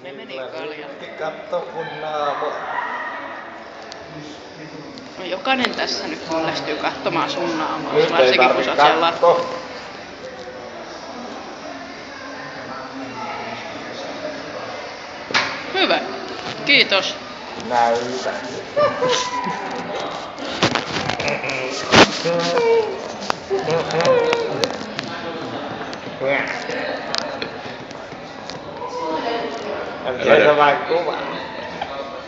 Ne meni kalja. Katso kun naama. No jokainen tässä nyt kyllästyy katsomaan sun naamaa, Nyt ei varsinkin kun sä oot siellä katso. Hyvä. Kiitos. Näytä. Onko vain kuva?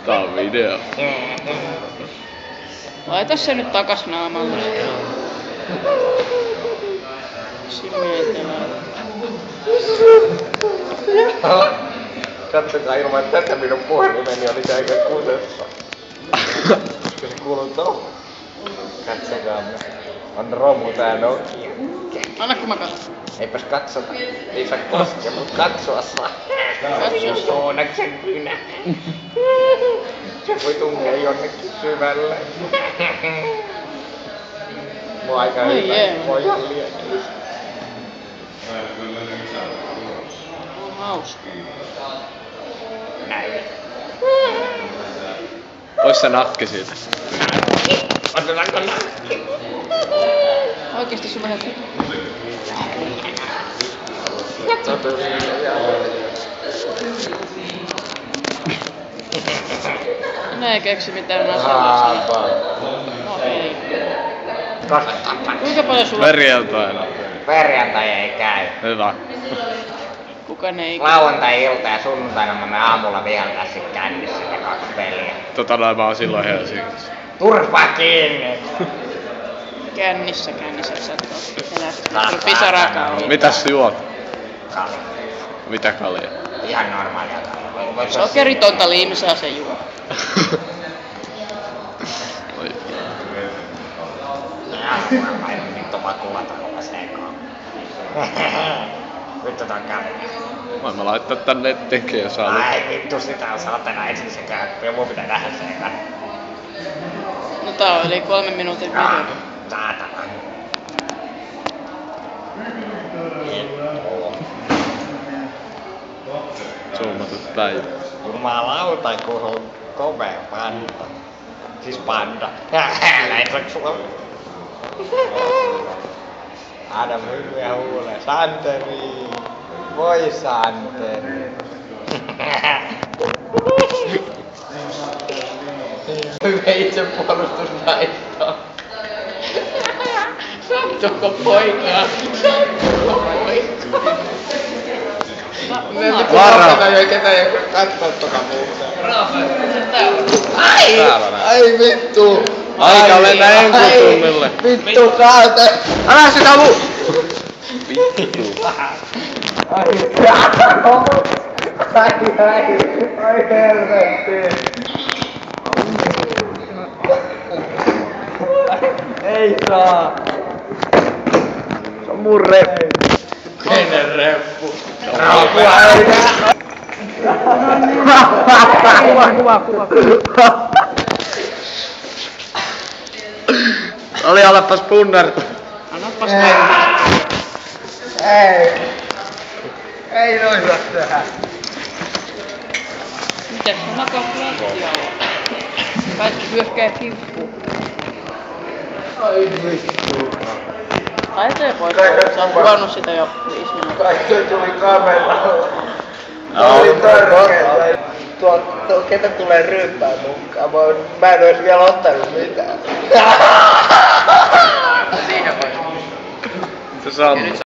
Tää on video. Laita se nyt takas naamalle. Simetelää. Katsokaa ilman tätä minun puhelimeni oli aika kusessa. Se kuuluu tohon. Katsokaa. On romu tää Nokia. Anna kun mä katson. Eipäs katsota. Ei saa koskea, mut katsoa saa. Katso. Soonaksen kynä. Se voi tunkea jonnekin syvälle. Mua aika Oi hyvä. jee. Voi ihan liekkiä. On hauska. Näin. Ois se nakki siitä? Otetaanko nakki? Oikeesti sun vähän Enää ei keksi mitään asiaa. No ei. Kuinka paljon sulla... Perjantaina. Perjantai ei käy. Hyvä. Kukaan ei... Lauantai-ilta ja sunnuntaina mä menen aamulla vielä tässä kännissä ja 2 peliä. Noin mä oon silloin Helsingissä. Turpa kiinni! Kännissä, sä et oo elästä. Pisarakaan oli. Mitäs juot? Kali. Mitä kalia? Ihan normaalia kalia. Sokeritonta liimsaa se juo. Oi. Mä en vittu vaan kuvata koko sekaan. Vittu tää on kävi. Voin mä laittaa tän nettiinkin jos haluat. Ai vittu sitä on saatana ensin se käy. Mun pitää nähdä se eka. No tää oli 3 minuutin video. Saatana. Zoomatut päivä. Jumalauta, kun on komea panda. Siis panda. Näin sulla. Adam hyviä huulee. Santeri. Voi Santeri. Hyvä itsepuolustusnaisto. Sattuko poikaa? Sattuko poikaa? Vara! Ei ketään ei katsoa tota muuta. Ai! Ai vittu! Aika mennä enkutunnille. Vittu saate! Älä sitä lu! Vittu. Ai helvetti! Ei saa! Se on mun reppu. Kenen reppu? Kuva. Oli alapas punnerta. Annapas mennä. Ei. Ei noin saa tehdä. Mitäs sä makaat lattialla? Kaikki hyökkää kimppuun. Ai vittu. Laita pois. Sä oot kuvannut sitä jo 5 minuuttia. Kaikki tuli kameralla. Joo. Oli törkeä. Ketä tulee ryyppää mukaan? Mä en ois vielä ottanut mitään. Siihen vai? Se saa.